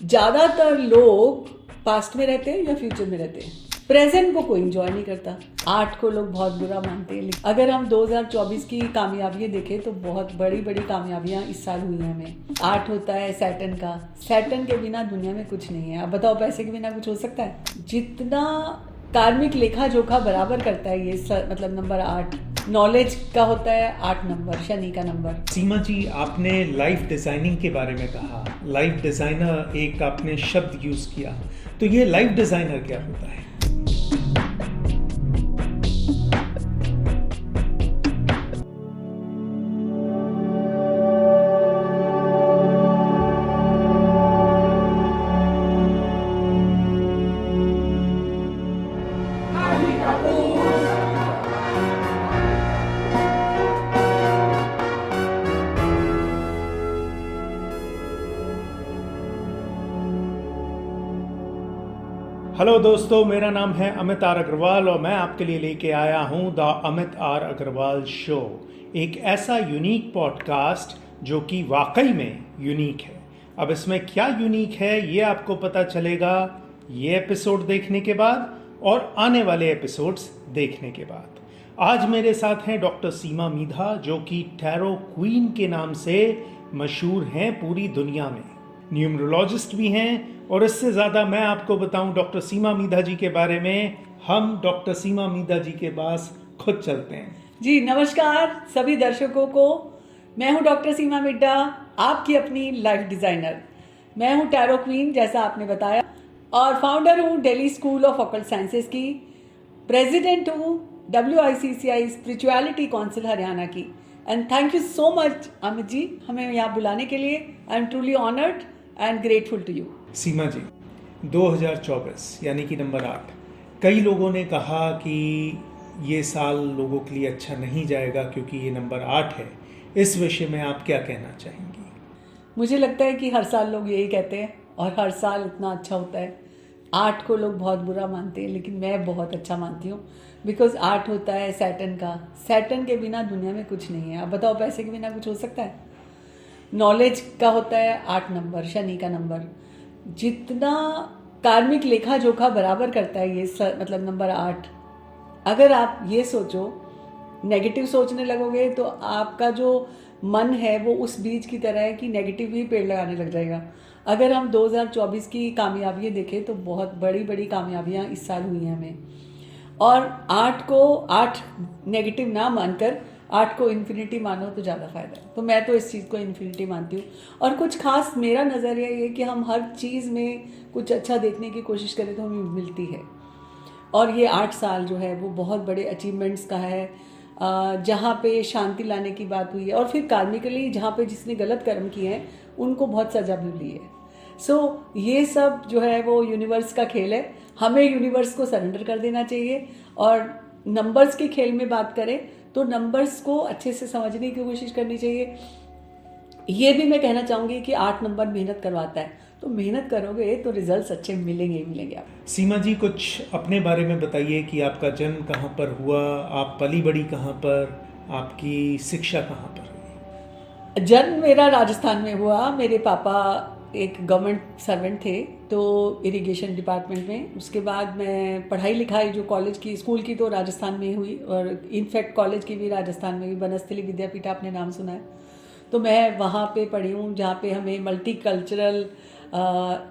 ज्यादातर लोग पास्ट में रहते हैं या फ्यूचर में रहते हैं। प्रेजेंट को कोई एंजॉय नहीं करता। आर्ट को लोग बहुत बुरा मानते हैं। अगर हम 2024 की कामयाबियां देखें तो बहुत बड़ी बड़ी कामयाबियां इस साल हुई हैं हमें। आर्ट होता है सैटर्न का। सैटर्न के बिना दुनिया में कुछ नहीं है। अब बताओ, पैसे के बिना कुछ हो सकता है? जितना कार्मिक लेखा जोखा बराबर करता है ये मतलब नंबर 8 नॉलेज का होता है। 8 नंबर शनि का नंबर। सीमा जी, आपने लाइफ डिज़ाइनिंग के बारे में कहा। लाइफ डिज़ाइनर एक आपने शब्द यूज़ किया, तो ये लाइफ डिज़ाइनर क्या होता है? हेलो दोस्तों, मेरा नाम है अमित आर अग्रवाल और मैं आपके लिए लेके आया हूँ the Amit R Agarwal show. एक ऐसा यूनिक पॉडकास्ट जो कि वाकई में यूनिक है। अब इसमें क्या यूनिक है ये आपको पता चलेगा ये एपिसोड देखने के बाद और आने वाले एपिसोड्स देखने के बाद। आज मेरे साथ हैं डॉक्टर सीमा मीधा, जो कि टैरो क्वीन के नाम से मशहूर हैं पूरी दुनिया में। न्यूमरोलॉजिस्ट भी हैं। और इससे ज़्यादा मैं आपको बताऊं डॉक्टर सीमा मीधा जी के बारे में, हम डॉक्टर सीमा मीधा जी के पास खुद चलते हैं। जी नमस्कार सभी दर्शकों को। मैं हूं डॉक्टर सीमा मिड्डा, आपकी अपनी लाइफ डिज़ाइनर। मैं हूं टैरो क्वीन जैसा आपने बताया, और फाउंडर हूं Delhi school of occult sciences की। प्रेसिडेंट हूं WICCI स्पिरिचुअलिटी काउंसिल हरियाणा की। And thank you so much Amit ji, हमें यहाँ बुलाने के लिए। I am truly honoured and grateful to you. Seema ji, 2024 यानी कि नंबर 8, कई लोगों ने कहा कि ये साल लोगों के लिए अच्छा नहीं जाएगा क्योंकि ये नंबर 8 है। इस विषय में आप क्या कहना चाहेंगी? मुझे लगता है कि हर साल लोग यही कहते हैं और हर साल इतना अच्छा होता है। 8 को लोग बहुत बुरा मानते हैं, लेकिन मैं बहुत अच्छा मानती हूँ। बिकॉज 8 होता है सैटर्न का। सैटर्न के बिना दुनिया में कुछ नहीं है। अब बताओ, पैसे के बिना कुछ हो सकता है? नॉलेज का होता है 8 नंबर शनि का नंबर। जितना कार्मिक लेखा जोखा बराबर करता है ये मतलब नंबर 8। अगर आप ये सोचो, नेगेटिव सोचने लगोगे तो आपका जो मन है वो उस बीज की तरह है कि नेगेटिव ही पेड़ लगाने लग जाएगा। अगर हम 2024 की कामयाबियां देखें तो बहुत बड़ी बड़ी कामयाबियां इस साल हुई हैं हमें। और 8 को 8 नेगेटिव ना मानकर 8 को इन्फिनिटी मानो तो ज़्यादा फायदा है। तो मैं तो इस चीज़ को इन्फिनिटी मानती हूँ। और कुछ खास मेरा नज़रिया ये कि हम हर चीज़ में कुछ अच्छा देखने की कोशिश करें तो हमें मिलती है। और ये 8 साल जो है वो बहुत बड़े अचीवमेंट्स का है, जहाँ पे शांति लाने की बात हुई है। और फिर कार्मिकली जहाँ पे जिसने गलत कर्म किए हैं उनको बहुत सजा भी मिली है। ये सब जो है वो यूनिवर्स का खेल है। हमें यूनिवर्स को सरेंडर कर देना चाहिए। और नंबर्स के खेल में बात करें तो नंबर्स को अच्छे से समझने की कोशिश करनी चाहिए। ये भी मैं कहना चाहूँगी कि 8 नंबर मेहनत करवाता है, तो मेहनत करोगे तो रिजल्ट्स अच्छे मिलेंगे ही मिलेंगे आपको। सीमा जी, कुछ अपने बारे में बताइए कि आपका जन्म कहाँ पर हुआ, आप पली बड़ी कहाँ पर, आपकी शिक्षा कहाँ पर हुई? जन्म मेरा राजस्थान में हुआ। मेरे पापा एक गवर्नमेंट सर्वेंट थे, तो इरिगेशन डिपार्टमेंट में। उसके बाद मैं पढ़ाई लिखाई जो कॉलेज की स्कूल की तो राजस्थान में हुई, और इनफैक्ट कॉलेज की भी राजस्थान में हुई। बनस्थली विद्यापीठ आपने नाम सुना है, तो मैं वहाँ पे पढ़ी हूँ जहाँ पे हमें मल्टी कल्चरल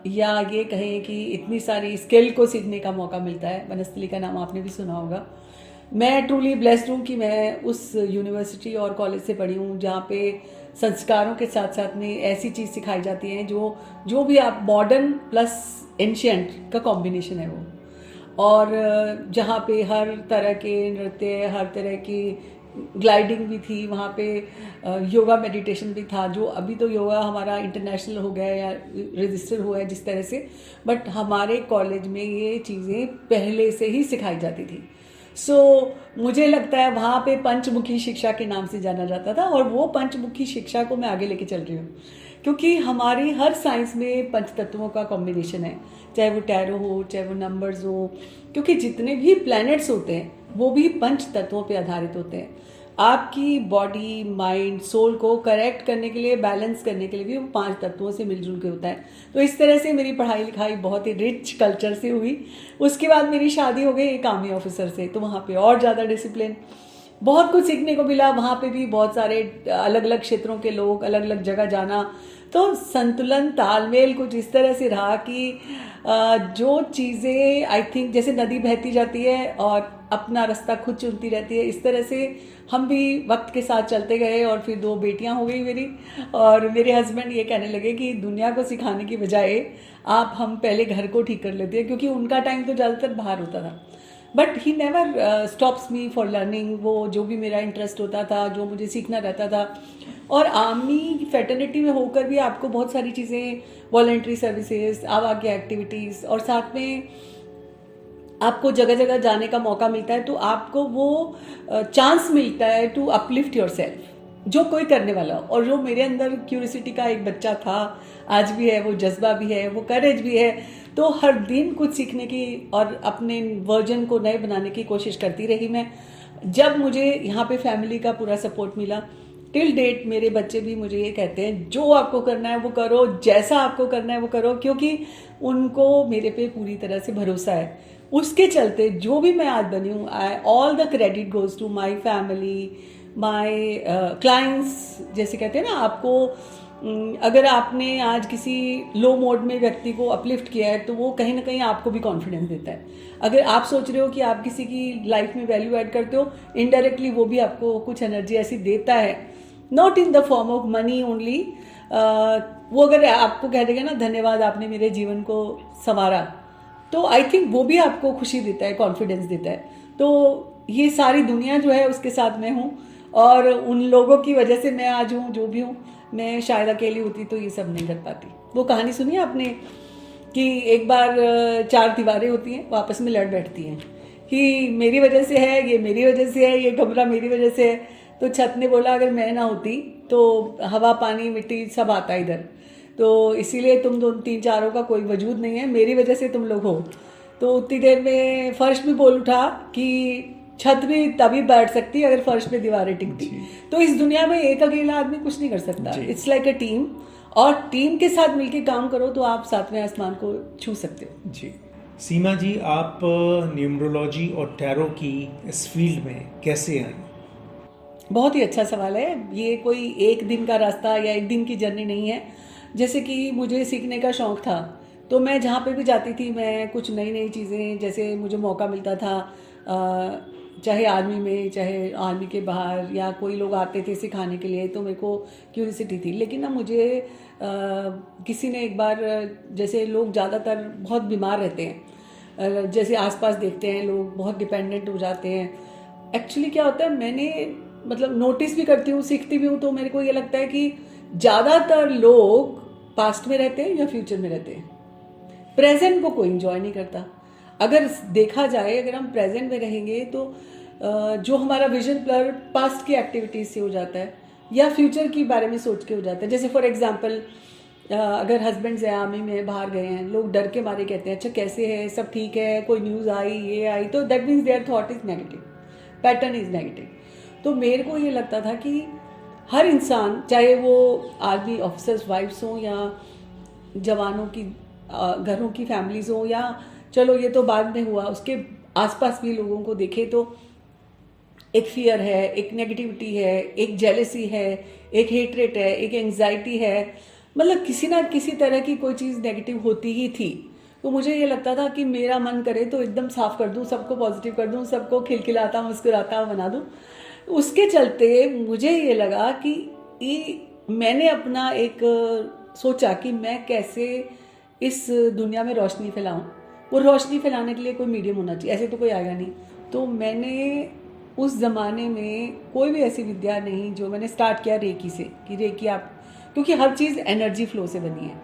या ये कहें कि इतनी सारी स्किल को सीखने का मौका मिलता है। बनस्थली का नाम आपने भी सुना होगा। मैं ट्रूली ब्लेस्ड हूँ कि मैं उस यूनिवर्सिटी और कॉलेज से पढ़ी हूँ जहाँ पे संस्कारों के साथ साथ में ऐसी चीज़ सिखाई जाती है जो भी आप मॉडर्न प्लस एंशिएंट का कॉम्बिनेशन है वो। और जहाँ पे हर तरह के नृत्य, हर तरह की ग्लाइडिंग भी थी वहाँ पे। योगा मेडिटेशन भी था, जो अभी तो योगा हमारा इंटरनेशनल हो गया है या रजिस्टर हुआ है जिस तरह से, बट हमारे कॉलेज में ये चीज़ें पहले से ही सिखाई जाती थी। मुझे लगता है वहाँ पे पंचमुखी शिक्षा के नाम से जाना जाता था, और वो पंचमुखी शिक्षा को मैं आगे लेके चल रही हूँ। क्योंकि हमारी हर साइंस में पंच तत्वों का कॉम्बिनेशन है, चाहे वो टैरो हो, चाहे वो नंबर्स हो। क्योंकि जितने भी प्लैनेट्स होते हैं वो भी पंच तत्वों पे आधारित होते हैं। आपकी बॉडी, माइंड, सोल को करेक्ट करने के लिए, बैलेंस करने के लिए भी वो 5 तत्वों से मिलजुल के होता है। तो इस तरह से मेरी पढ़ाई लिखाई बहुत ही रिच कल्चर से हुई। उसके बाद मेरी शादी हो गई एक आर्मी ऑफिसर से, तो वहाँ पे और ज़्यादा डिसिप्लिन, बहुत कुछ सीखने को मिला। वहाँ पे भी बहुत सारे अलग अलग क्षेत्रों के लोग, अलग अलग जगह जाना, तो संतुलन, तालमेल कुछ इस तरह से रहा कि जो चीज़ें आई थिंक जैसे नदी बहती जाती है और अपना रास्ता खुद चुनती रहती है, इस तरह से हम भी वक्त के साथ चलते गए। और फिर 2 बेटियां हो गई मेरी, और मेरे हस्बैंड ये कहने लगे कि दुनिया को सिखाने की बजाय हम पहले घर को ठीक कर लेते हैं, क्योंकि उनका टाइम तो ज़्यादातर बाहर होता था। But he never stops me for learning. वो जो भी मेरा इंटरेस्ट होता था, जो मुझे सीखना रहता था। और आर्मी फेटर्निटी में होकर भी आपको बहुत सारी चीज़ें, वॉलंटरी सर्विसेज, आवा की एक्टिविटीज़, और साथ में आपको जगह जगह जाने का मौका मिलता है, तो आपको वो चांस मिलता है टू अपलिफ्ट योर सेल्फ, जो कोई करने वाला हो। और जो मेरे अंदर क्यूरियोसिटी का एक बच्चा था, आज भी है, वो जज्बा भी है, वो करेज भी है, तो हर दिन कुछ सीखने की और अपने वर्जन को नए बनाने की कोशिश करती रही मैं। जब मुझे यहाँ पे फैमिली का पूरा सपोर्ट मिला, टिल डेट मेरे बच्चे भी मुझे ये कहते हैं जो आपको करना है वो करो, जैसा आपको करना है वो करो, क्योंकि उनको मेरे पे पूरी तरह से भरोसा है। उसके चलते जो भी मैं आज बनी हूँ, all the credit goes to my family, my clients. जैसे कहते हैं ना, आपको अगर आपने आज किसी लो मोड में व्यक्ति को अपलिफ्ट किया है, तो वो कहीं ना कहीं आपको भी कॉन्फिडेंस देता है। अगर आप सोच रहे हो कि आप किसी की लाइफ में वैल्यू ऐड करते हो, इनडायरेक्टली वो भी आपको कुछ एनर्जी ऐसी देता है, not in the form of money only. वो अगर आपको कह देगा ना, धन्यवाद आपने मेरे जीवन को संवारा, तो आई थिंक वो भी आपको खुशी देता है, कॉन्फिडेंस देता है। तो ये सारी दुनिया जो है उसके साथ मैं हूँ, और उन लोगों की वजह से मैं आज हूँ जो भी हूँ। मैं शायद अकेली होती तो ये सब नहीं कर पाती। वो कहानी सुनी आपने कि एक बार 4 दीवारें होती हैं, वो आपस में लड़ बैठती हैं कि मेरी वजह से है, ये मेरी वजह से है, ये कमरा मेरी वजह से है। तो छत ने बोला अगर मैं ना होती तो हवा, पानी, मिट्टी सब आता इधर, तो इसीलिए तुम 2-3-4 का कोई वजूद नहीं है, मेरी वजह से तुम लोग हो। तो उतनी देर में फर्श भी बोल उठा कि छत भी तभी बैठ सकती अगर फर्श पे दीवारें टिकती। तो इस दुनिया में एक अकेला आदमी कुछ नहीं कर सकता। इट्स लाइक अ टीम, और टीम के साथ मिलकर काम करो तो आप 7वें आसमान को छू सकते हो। जी सीमा जी, आप न्यूमरोलॉजी और टैरो की इस फील्ड में कैसे आई? बहुत ही अच्छा सवाल है। ये कोई एक दिन का रास्ता या एक दिन की जर्नी नहीं है। जैसे कि मुझे सीखने का शौक़ था, तो मैं जहाँ पे भी जाती थी, मैं कुछ नई नई चीज़ें, जैसे मुझे मौका मिलता था, चाहे आर्मी में, चाहे आर्मी के बाहर, या कोई लोग आते थे सिखाने के लिए, तो मेरे को क्यूरियोसिटी थी। लेकिन ना मुझे किसी ने एक बार, जैसे लोग ज़्यादातर बहुत बीमार रहते हैं, जैसे आसपास देखते हैं लोग बहुत डिपेंडेंट हो जाते हैं। एक्चुअली क्या होता है, मैंने मतलब नोटिस भी करती हूँ, सीखती भी हूँ, तो मेरे को ये लगता है कि ज़्यादातर लोग पास्ट में रहते हैं या फ्यूचर में रहते हैं, प्रेजेंट को कोई इंजॉय नहीं करता। अगर देखा जाए, अगर हम प्रेजेंट में रहेंगे तो जो हमारा विजन ब्लर पास्ट की एक्टिविटीज़ से हो जाता है, या फ्यूचर के बारे में सोच के हो जाता है। जैसे फॉर एग्जांपल, अगर हस्बैंड्स हैं, आर्मी में बाहर गए हैं, लोग डर के मारे कहते हैं अच्छा कैसे है, सब ठीक है, कोई न्यूज़ आई, ये आई, तो that means there thought is negative, pattern is negative. तो मेरे को ये लगता था कि हर इंसान, चाहे वो आर्मी ऑफिसर्स वाइफ्स हों, या जवानों की घरों की फैमिलीज हों, या चलो ये तो बाद में हुआ, उसके आसपास भी लोगों को देखे तो एक फियर है, एक नेगेटिविटी है, एक जेलसी है, एक हेटरेट है, एक एंग्जाइटी है, मतलब किसी ना किसी तरह की कोई चीज़ नेगेटिव होती ही थी। तो मुझे ये लगता था कि मेरा मन करे तो एकदम साफ कर दूँ, सबको पॉजिटिव कर दूँ, सबको खिलखिलाता मुस्कुराता बना दूँ। उसके चलते मुझे ये लगा कि मैंने अपना एक सोचा कि मैं कैसे इस दुनिया में रोशनी फैलाऊं। वो रोशनी फैलाने के लिए कोई मीडियम होना चाहिए, ऐसे तो कोई आएगा नहीं। तो मैंने उस ज़माने में कोई भी ऐसी विद्या नहीं, जो मैंने स्टार्ट किया रेकी से, कि रेकी आप, क्योंकि हर चीज़ एनर्जी फ्लो से बनी है।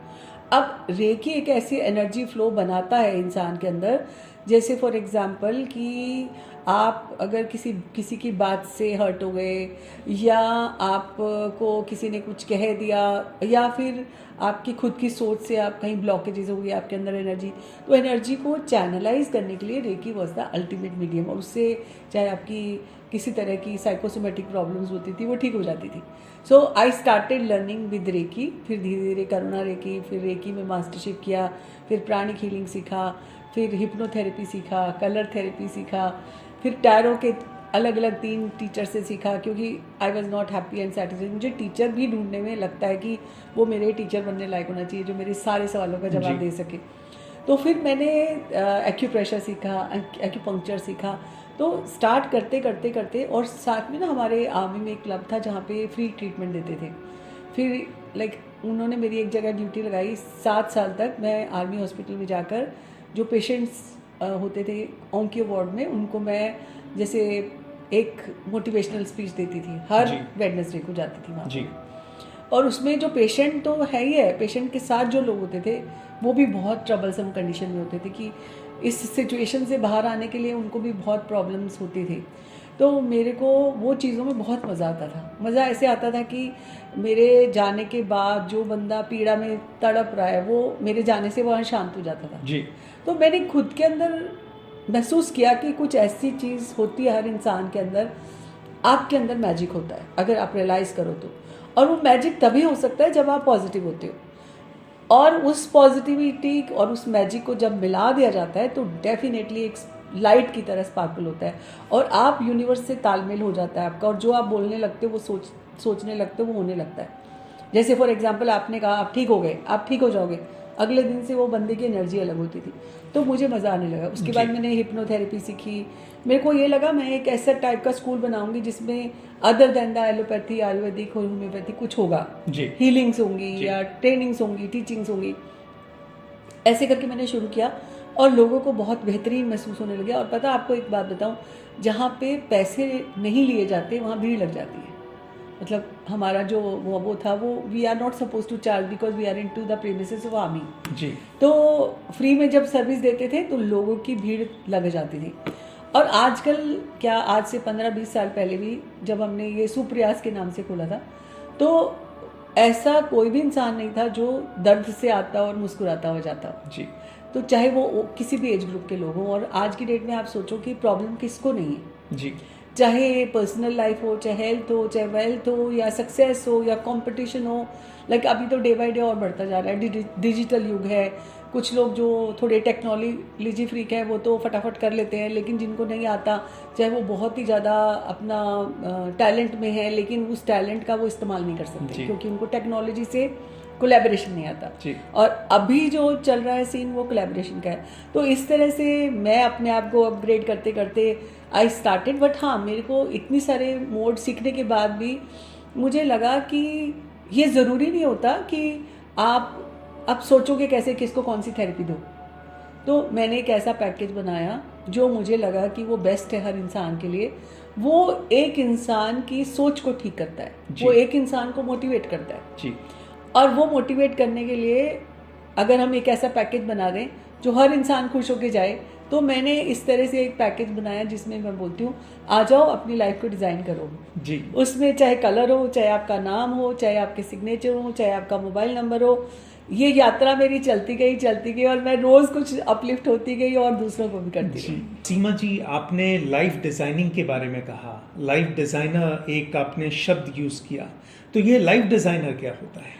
अब रेकी एक ऐसी एनर्जी फ्लो बनाता है इंसान के अंदर, जैसे फॉर एग्जांपल कि आप अगर किसी की बात से हर्ट हो गए, या आपको किसी ने कुछ कह दिया, या फिर आपकी खुद की सोच से आप कहीं ब्लॉकेजेस हो गई आपके अंदर एनर्जी, तो एनर्जी को चैनलाइज करने के लिए reiki was the ultimate medium. और उससे चाहे आपकी किसी तरह की साइकोसोमेटिक प्रॉब्लम्स होती थी वो ठीक हो जाती थी. So I started learning with reiki. फिर धीरे धीरे करुणा रेकी, फिर रेकी में मास्टरशिप किया, फिर प्राणिक हीलिंग सीखा, फिर हिप्नोथेरेपी सीखा, कलर थेरेपी सीखा, फिर टैरो के अलग अलग 3 टीचर से सीखा, क्योंकि I was not happy and satisfied. मुझे टीचर भी ढूंढने में लगता है कि वो मेरे टीचर बनने लायक होना चाहिए जो मेरे सारे सवालों का जवाब दे सके. तो फिर मैंने एक्यूप्रेशर सीखा, एक्यूपंक्चर सीखा. तो स्टार्ट करते करते करते, और साथ में ना हमारे आर्मी में एक क्लब था जहाँ पे फ्री ट्रीटमेंट देते थे. फिर उन्होंने मेरी एक जगह ड्यूटी लगाई. 7 साल तक मैं आर्मी हॉस्पिटल में जाकर जो पेशेंट्स होते थे ऑन्कियो वार्ड में, उनको मैं जैसे एक मोटिवेशनल स्पीच देती थी. हर वेडनेसडे को जाती थी वहाँ. और उसमें जो पेशेंट तो है ही है, पेशेंट के साथ जो लोग होते थे वो भी बहुत ट्रबलसम कंडीशन में होते थे कि इस सिचुएशन से बाहर आने के लिए उनको भी बहुत प्रॉब्लम्स होती थी. तो मेरे को वो चीज़ों में बहुत मज़ा आता था. मज़ा ऐसे आता था कि मेरे जाने के बाद जो बंदा पीड़ा में तड़प रहा है वो मेरे जाने से वहाँ शांत हो जाता था. तो मैंने खुद के अंदर महसूस किया कि कुछ ऐसी चीज़ होती है हर इंसान के अंदर. आपके अंदर मैजिक होता है अगर आप रियलाइज़ करो तो. और वो मैजिक तभी हो सकता है जब आप पॉजिटिव होते हो. और उस पॉजिटिविटी और उस मैजिक को जब मिला दिया जाता है तो डेफिनेटली एक लाइट की तरह स्पार्कल होता है और आप यूनिवर्स से तालमेल हो जाता है आपका. और जो आप बोलने लगते हो वो सोचने लगते हो वो होने लगता है. जैसे फॉर एग्जांपल आपने कहा आप ठीक हो गए, आप ठीक हो जाओगे, अगले दिन से वो बंदे की एनर्जी अलग होती थी. तो मुझे मज़ा आने लगा. उसके बाद मैंने हिप्नोथेरेपी सीखी. मेरे को ये लगा मैं एक ऐसा टाइप का स्कूल बनाऊंगी जिसमें other than the allopathy, Ayurvedic और होम्योपैथी कुछ होगा. हीलिंग्स होंगी या ट्रेनिंग्स होंगी, टीचिंग्स होंगी. ऐसे करके मैंने शुरू किया और लोगों को बहुत बेहतरीन महसूस होने लगा. और पता आपको एक बात बताऊं, जहाँ पे पैसे नहीं लिए जाते वहाँ भीड़ लग जाती है. मतलब हमारा जो वो था वो we are not suppose to charge because we are in to the premises of army. तो फ्री में जब सर्विस देते थे तो लोगों की भीड़ लग जाती थी. और आजकल क्या, आज से 15-20 साल पहले भी जब हमने ये सुप्रयास के नाम से खोला था तो ऐसा कोई भी इंसान नहीं था जो दर्द से आता और मुस्कुराता हो जाता. तो चाहे वो किसी भी एज ग्रुप के लोग हों. और आज की डेट में आप सोचो कि प्रॉब्लम किसको नहीं है. चाहे पर्सनल लाइफ हो, चाहे हेल्थ हो, चाहे वेल्थ हो, या सक्सेस हो, या कंपटीशन हो. अभी तो डे बाय डे और बढ़ता जा रहा है. डिजिटल युग है. कुछ लोग जो थोड़े टेक्नोलॉजी फ्रीक है वो तो फटाफट कर लेते हैं, लेकिन जिनको नहीं आता, चाहे वो बहुत ही ज़्यादा अपना टैलेंट में है लेकिन उस टैलेंट का वो इस्तेमाल नहीं कर सकते क्योंकि उनको टेक्नोलॉजी से कोलैबोरेशन नहीं आता. और अभी जो चल रहा है सीन वो कोलैबोरेशन का है. तो इस तरह से मैं अपने आप को अपग्रेड करते करते आई स्टार्टेड. बट हाँ, मेरे को इतनी सारे मोड सीखने के बाद भी मुझे लगा कि ये ज़रूरी नहीं होता कि आप सोचोगे कैसे किसको कौन सी थेरेपी दो. तो मैंने एक ऐसा पैकेज बनाया जो मुझे लगा कि वो बेस्ट है हर इंसान के लिए. वो एक इंसान की सोच को ठीक करता है, वो एक इंसान को मोटिवेट करता है. और वो मोटिवेट करने के लिए अगर हम एक ऐसा पैकेज बना दें जो हर इंसान खुश होके जाए, तो मैंने इस तरह से एक पैकेज बनाया जिसमें मैं बोलती हूँ आ जाओ अपनी लाइफ को डिज़ाइन करो. उसमें चाहे कलर हो, चाहे आपका नाम हो, चाहे आपके सिग्नेचर हो, चाहे आपका मोबाइल नंबर हो. ये यात्रा मेरी चलती गई और मैं रोज़ कुछ अपलिफ्ट होती गई और दूसरों को भी करती गई. सीमा जी, आपने लाइफ डिज़ाइनिंग के बारे में कहा. लाइफ डिज़ाइनर एक आपने शब्द यूज़ किया, तो ये लाइफ डिज़ाइनर क्या होता है?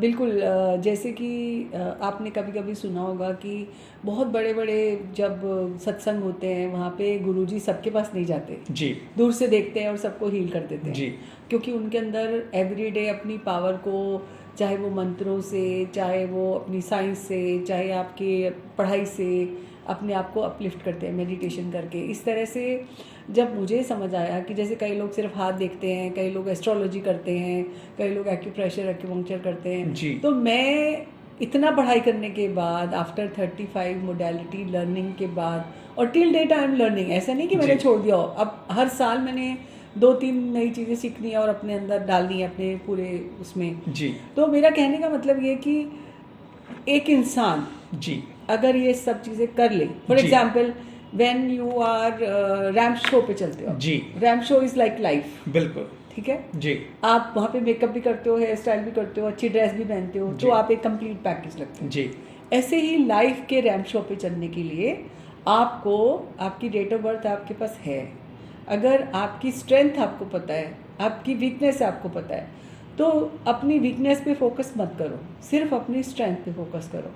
बिल्कुल. जैसे कि आपने कभी कभी सुना होगा कि बहुत बड़े बड़े जब सत्संग होते हैं वहाँ पे गुरुजी सबके पास नहीं जाते. दूर से देखते हैं और सबको हील कर देते हैं. क्योंकि उनके अंदर एवरीडे अपनी पावर को, चाहे वो मंत्रों से, चाहे वो अपनी साइंस से, चाहे आपके पढ़ाई से, अपने आप को अपलिफ्ट करते हैं मेडिटेशन करके. इस तरह से जब मुझे समझ आया कि जैसे कई लोग सिर्फ हाथ देखते हैं, कई लोग एस्ट्रोलॉजी करते हैं, कई लोग एक्यूप्रेशर, एक्यूपंक्चर करते हैं. तो मैं इतना पढ़ाई करने के बाद आफ्टर 35 मोडालिटी लर्निंग के बाद, और till date I am learning. ऐसा नहीं कि मैंने छोड़ दिया हो. अब हर साल मैंने 2-3 नई चीज़ें सीखनी है और अपने अंदर डालनी है अपने पूरे उसमें. तो मेरा कहने का मतलब ये कि एक इंसान अगर ये सब चीज़ें कर ले, for example when you are ramp show पे चलते हो. Ramp show is like life. बिल्कुल. ठीक है. आप वहाँ पे मेकअप भी करते हो, हेयर स्टाइल भी करते हो, अच्छी ड्रेस भी पहनते हो, तो आप एक कंप्लीट पैकेज लगते हो. ऐसे ही लाइफ के रैम्प शो पे चलने के लिए आपको, आपकी डेट ऑफ बर्थ आपके पास है, अगर आपकी स्ट्रेंथ आपको पता है, आपकी वीकनेस आपको पता है, तो अपनी वीकनेस पे फोकस मत करो, सिर्फ अपनी स्ट्रेंथ पे फोकस करो।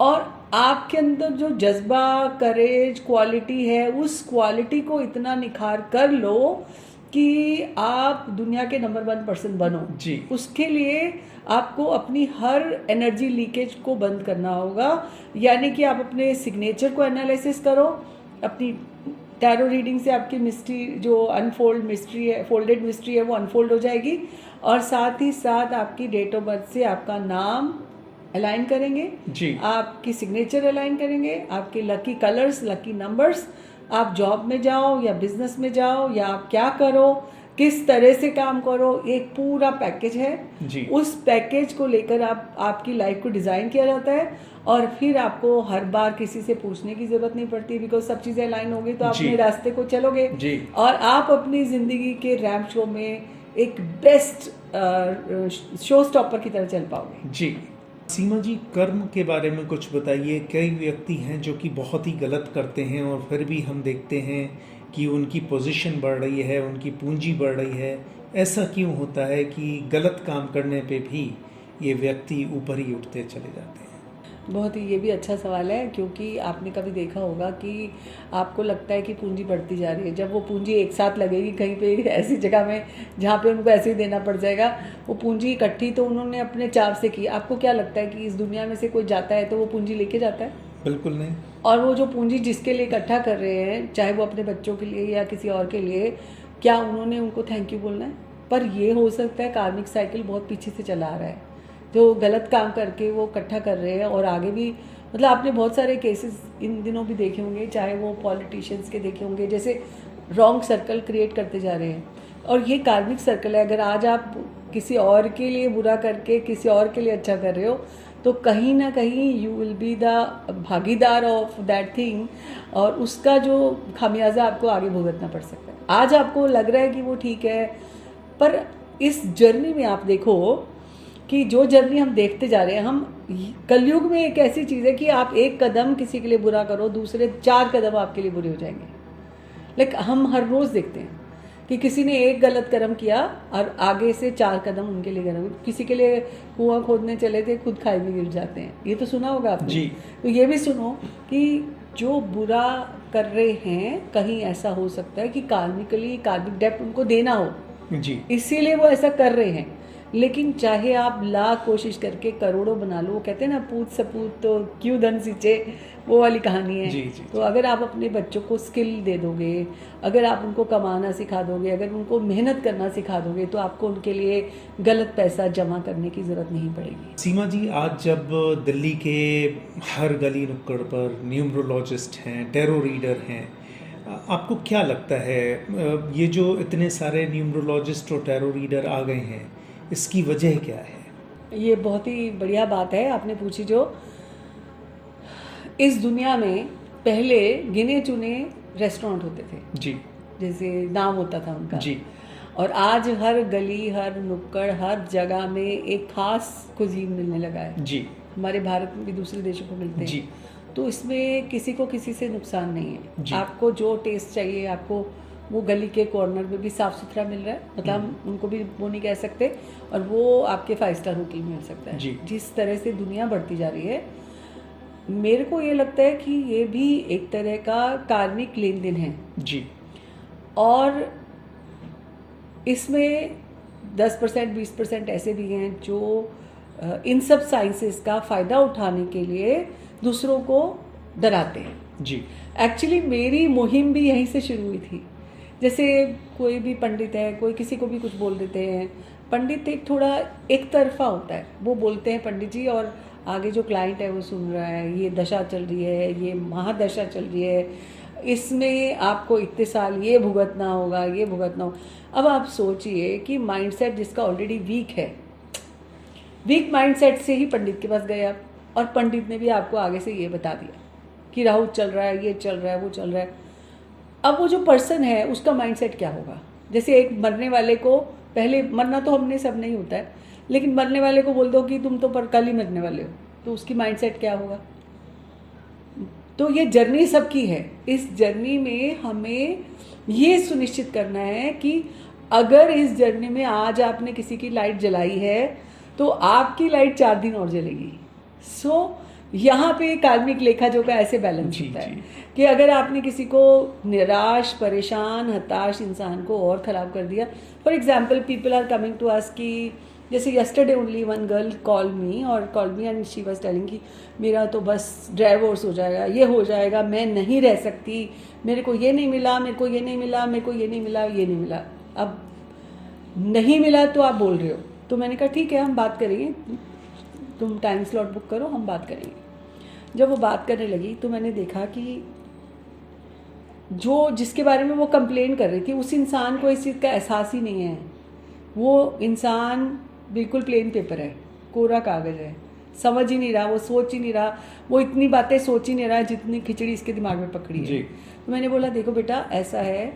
और आपके अंदर जो जज्बा, करेज, क्वालिटी है, उस क्वालिटी को इतना निखार कर लो कि आप दुनिया के नंबर 1 पर्सन बनो। जी। उसके लिए आपको अपनी हर एनर्जी लीकेज को बंद करना होगा, यानी कि आप अपने सिग्नेचर को एनालिसिस करो, अपनी टैरो रीडिंग से आपकी मिस्ट्री जो अनफोल्ड मिस्ट्री है, फोल्डेड मिस्ट्री है, वो अनफोल्ड हो जाएगी। और साथ ही साथ आपकी डेट ऑफ बर्थ से आपका नाम अलाइन करेंगे जी। आपकी सिग्नेचर अलाइन करेंगे, आपके लकी कलर्स, लकी नंबर्स, आप जॉब में जाओ या बिजनेस में जाओ या आप क्या करो, किस तरह से काम करो, एक पूरा पैकेज है जी। उस पैकेज को लेकर आपकी लाइफ को डिज़ाइन किया जाता है। और फिर आपको हर बार किसी से पूछने की ज़रूरत नहीं पड़ती, बिकॉज सब चीज़ें अलाइन हो गई तो आप अपने रास्ते को चलोगे जी। और आप अपनी ज़िंदगी के रैंप शो में एक बेस्ट शो स्टॉपर की तरह चल पाओगे। जी। सीमा जी, कर्म के बारे में कुछ बताइए। कई व्यक्ति हैं जो कि बहुत ही गलत करते हैं और फिर भी हम देखते हैं कि उनकी पोजीशन बढ़ रही है, उनकी पूंजी बढ़ रही है। ऐसा क्यों होता है कि गलत काम करने पे भी ये व्यक्ति ऊपर ही उठते चले जाते हैं? बहुत ही ये भी अच्छा सवाल है, क्योंकि आपने कभी देखा होगा कि आपको लगता है कि पूंजी बढ़ती जा रही है, जब वो पूंजी एक साथ लगेगी कहीं पे ऐसी जगह में जहाँ पे उनको ऐसे ही देना पड़ जाएगा। वो पूंजी इकट्ठी तो उन्होंने अपने चाव से की। आपको क्या लगता है कि इस दुनिया में से कोई जाता है तो वो पूंजी लेके जाता है? बिल्कुल नहीं। और वो जो पूंजी जिसके लिए इकट्ठा कर रहे हैं, चाहे वो अपने बच्चों के लिए या किसी और के लिए, क्या उन्होंने उनको थैंक यू बोलना है? पर ये हो सकता है कार्मिक साइकिल बहुत पीछे से चला आ रहा है, जो गलत काम करके वो इकट्ठा कर रहे हैं। और आगे भी मतलब आपने बहुत सारे केसेस इन दिनों भी देखे होंगे, चाहे वो पॉलिटिशियंस के देखे होंगे, जैसे रॉन्ग सर्कल क्रिएट करते जा रहे हैं। और ये कार्मिक सर्कल है। अगर आज आप किसी और के लिए बुरा करके किसी और के लिए अच्छा कर रहे हो, तो कहीं ना कहीं यू विल बी द भागीदार ऑफ दैट थिंग, और उसका जो खामियाजा आपको आगे भुगतना पड़ सकता है। आज आपको लग रहा है कि वो ठीक है, पर इस जर्नी में आप देखो कि जो जर्नी हम देखते जा रहे हैं, हम कलयुग में एक ऐसी चीज़ है कि आप एक कदम किसी के लिए बुरा करो, दूसरे 4 कदम आपके लिए बुरे हो जाएंगे। लाइक हम हर रोज़ देखते हैं कि किसी ने एक गलत कर्म किया और आगे से 4 कदम उनके लिए गलत। किसी के लिए कुआं खोदने चले थे, खुद खाई में गिर जाते हैं। ये तो सुना होगा आपने जी। तो ये भी सुनो कि जो बुरा कर रहे हैं, कहीं ऐसा हो सकता है कि कार्मिक डेप्ट उनको देना हो जी। इसीलिए वो ऐसा कर रहे हैं। लेकिन चाहे आप लाख कोशिश करके करोड़ों बना लो, वो कहते हैं ना, पूत सपूत तो क्यों धन सींचे, वो वाली कहानी है। जी, जी, तो अगर आप अपने बच्चों को स्किल दे दोगे, अगर आप उनको कमाना सिखा दोगे, अगर उनको मेहनत करना सिखा दोगे, तो आपको उनके लिए गलत पैसा जमा करने की ज़रूरत नहीं पड़ेगी। सीमा जी, आज जब दिल्ली के हर गली नुक्कड़ पर न्यूमरोलॉजिस्ट हैं, टैरो रीडर हैं, आपको क्या लगता है ये जो इतने सारे न्यूमरोलॉजिस्ट और टैरो रीडर आ गए हैं, इसकी वजह क्या है? ये बहुत ही बढ़िया बात है आपने पूछी। जो इस दुनिया में पहले गिने चुने रेस्टोरेंट होते थे, जी, जैसे नाम होता था उनका जी, और आज हर गली, हर नुक्कड़, हर जगह में एक खास कुजीन मिलने लगा है। जी, हमारे भारत में भी दूसरे देशों को मिलते हैं। जी। तो इसमें किसी को किसी से नुकसान नहीं जी। है। आपको जो टेस्ट चाहिए, आपको वो गली के कॉर्नर में भी साफ़ सुथरा मिल रहा है, मतलब हम उनको भी वो नहीं कह सकते, और वो आपके 5 स्टार होटल में मिल सकता है। जी। जिस तरह से दुनिया बढ़ती जा रही है, मेरे को ये लगता है कि ये भी एक तरह का कार्मिक लेन देन है। जी। और इसमें 10% 20% ऐसे भी हैं जो इन सब साइंसेस का फ़ायदा उठाने के लिए दूसरों को डराते हैं। जी। एक्चुअली मेरी मुहिम भी यहीं से शुरू हुई थी। जैसे कोई भी पंडित है, कोई किसी को भी कुछ बोल देते हैं। पंडित एक थोड़ा एक तरफा होता है, वो बोलते हैं पंडित जी, और आगे जो क्लाइंट है वो सुन रहा है, ये दशा चल रही है, ये महादशा चल रही है, इसमें आपको इतने साल ये भुगतना होगा, ये भुगतना होगा। अब आप सोचिए कि माइंडसेट जिसका ऑलरेडी वीक है, वीक माइंडसेट से ही पंडित के पास गए आप, और पंडित ने भी आपको आगे से ये बता दिया कि राहु चल रहा है, ये चल रहा है, वो चल रहा है। अब वो जो पर्सन है उसका माइंडसेट क्या होगा? जैसे एक मरने वाले को, पहले मरना तो हमने सब नहीं होता है, लेकिन मरने वाले को बोल दो कि तुम तो पर कल ही मरने वाले हो, तो उसकी माइंडसेट क्या होगा? तो ये जर्नी सबकी है। इस जर्नी में हमें ये सुनिश्चित करना है कि अगर इस जर्नी में आज आपने किसी की लाइट जलाई है तो आपकी लाइट 4 दिन और जलेगी। यहाँ पे कार्मिक लेखा जोखा ऐसे बैलेंस होता है कि अगर आपने किसी को निराश, परेशान, हताश इंसान को और ख़राब कर दिया। For example, people are coming to us कि जैसे yesterday only one girl call me and she was telling कि मेरा तो बस डिवोर्स हो जाएगा, ये हो जाएगा, मैं नहीं रह सकती, मेरे को ये नहीं मिला, मेरे को ये नहीं मिला, मेरे को ये नहीं मिला, ये नहीं मिला। अब नहीं मिला तो आप बोल रहे हो, तो मैंने कहा ठीक है हम बात करेंगे, तुम टाइम स्लॉट बुक करो, हम बात करेंगे। जब वो बात करने लगी तो मैंने देखा कि जो जिसके बारे में वो कंप्लेन कर रही थी उस इंसान को इस चीज़ का एहसास ही नहीं है। वो इंसान बिल्कुल प्लेन पेपर है, कोरा कागज़ है, समझ ही नहीं रहा, वो सोच ही नहीं रहा, वो इतनी बातें सोच ही नहीं रहा जितनी खिचड़ी इसके दिमाग में पकड़ी है। तो मैंने बोला देखो बेटा ऐसा है,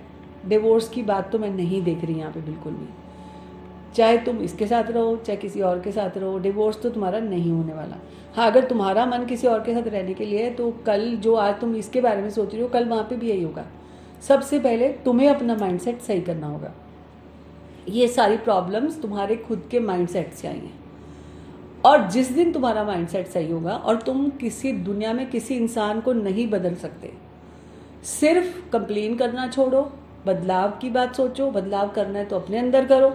डिवोर्स की बात तो मैं नहीं देख रही यहाँ पे बिल्कुल भी। चाहे तुम इसके साथ रहो चाहे किसी और के साथ रहो, डिवोर्स तो तुम्हारा नहीं होने वाला। हाँ, अगर तुम्हारा मन किसी और के साथ रहने के लिए है तो कल जो आज तुम इसके बारे में सोच रही हो कल वहाँ पे भी यही होगा। सबसे पहले तुम्हें अपना माइंडसेट सही करना होगा। ये सारी प्रॉब्लम्स तुम्हारे खुद के माइंडसेट से आई हैं, और जिस दिन तुम्हारा माइंडसेट सही होगा और तुम किसी दुनिया में किसी इंसान को नहीं बदल सकते, सिर्फ कंप्लेन करना छोड़ो, बदलाव की बात सोचो, बदलाव करना है तो अपने अंदर करो,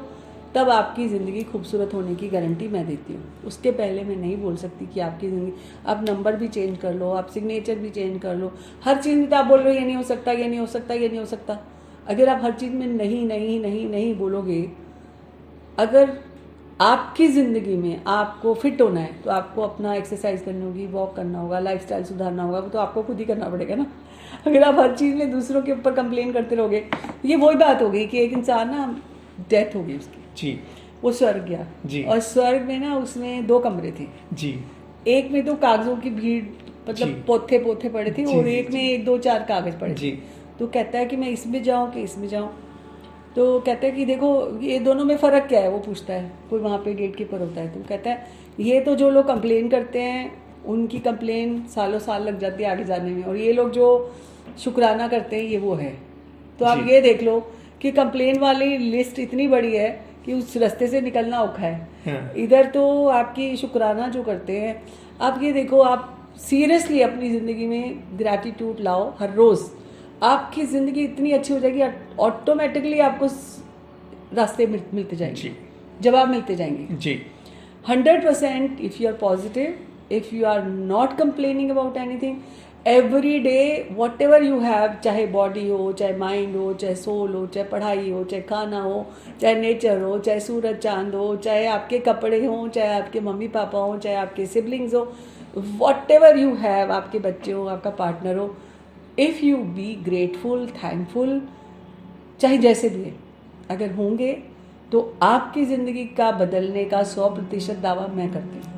तब आपकी ज़िंदगी खूबसूरत होने की गारंटी मैं देती हूँ। उसके पहले मैं नहीं बोल सकती कि आपकी ज़िंदगी, आप नंबर भी चेंज कर लो, आप सिग्नेचर भी चेंज कर लो, हर चीज़ में तो आप बोल रहे हो ये नहीं हो सकता, ये नहीं हो सकता, ये नहीं हो सकता। अगर आप हर चीज़ में नहीं नहीं नहीं नहीं बोलोगे, अगर आपकी ज़िंदगी में आपको फिट होना है तो आपको अपना एक्सरसाइज करनी होगी, वॉक करना होगा, लाइफस्टाइल सुधारना होगा, वो तो आपको खुद ही करना पड़ेगा ना। अगर आप हर चीज़ में दूसरों के ऊपर कंप्लेन करते रहोगे, ये वही बात हो गई कि एक इंसान ना डेथ हो गई उसकी जी, वो स्वर्ग गया जी, और स्वर्ग में ना उसमें 2 कमरे थे जी। एक में तो कागज़ों की भीड़, मतलब पोथे पोथे पड़े थे, और एक में 1 2 4 कागज़ पड़े थे। तो कहता है कि मैं इसमें जाऊँ कि इसमें जाऊँ, तो कहता है कि देखो ये दोनों में फ़र्क क्या है, वो पूछता है, कोई वहाँ पे गेट कीपर होता है। तो कहता है ये तो जो लोग कंप्लेन करते हैं उनकी कंप्लेन सालों साल लग जाती है आगे जाने में, और ये लोग जो शुक्राना करते हैं ये वो है। तो आप ये देख लो कि कंप्लेन वाली लिस्ट इतनी बड़ी है कि उस रास्ते से निकलना औखा है। इधर तो आपकी शुक्राना जो करते हैं, आप ये देखो, आप सीरियसली अपनी ज़िंदगी में ग्रैटिट्यूड लाओ हर रोज़, आपकी ज़िंदगी इतनी अच्छी हो जाएगी, ऑटोमेटिकली आपको रास्ते मिलते जाएंगे, जवाब मिलते जाएंगे जी। 100% if you are positive, if you are not complaining about anything, every day whatever you have, चाहे बॉडी हो, चाहे माइंड हो, चाहे सोल हो, चाहे पढ़ाई हो, चाहे खाना हो, चाहे नेचर हो, चाहे सूरज चांद हो, चाहे आपके कपड़े हों, चाहे आपके मम्मी पापा हों, चाहे आपके सिबलिंग्स हो, वॉट एवर यू हैव, आपके बच्चे हो, आपका पार्टनर हो, if you be grateful, thankful, चाहे जैसे भी है, अगर होंगे तो आपकी ज़िंदगी का बदलने का 100% दावा मैं करती हूँ।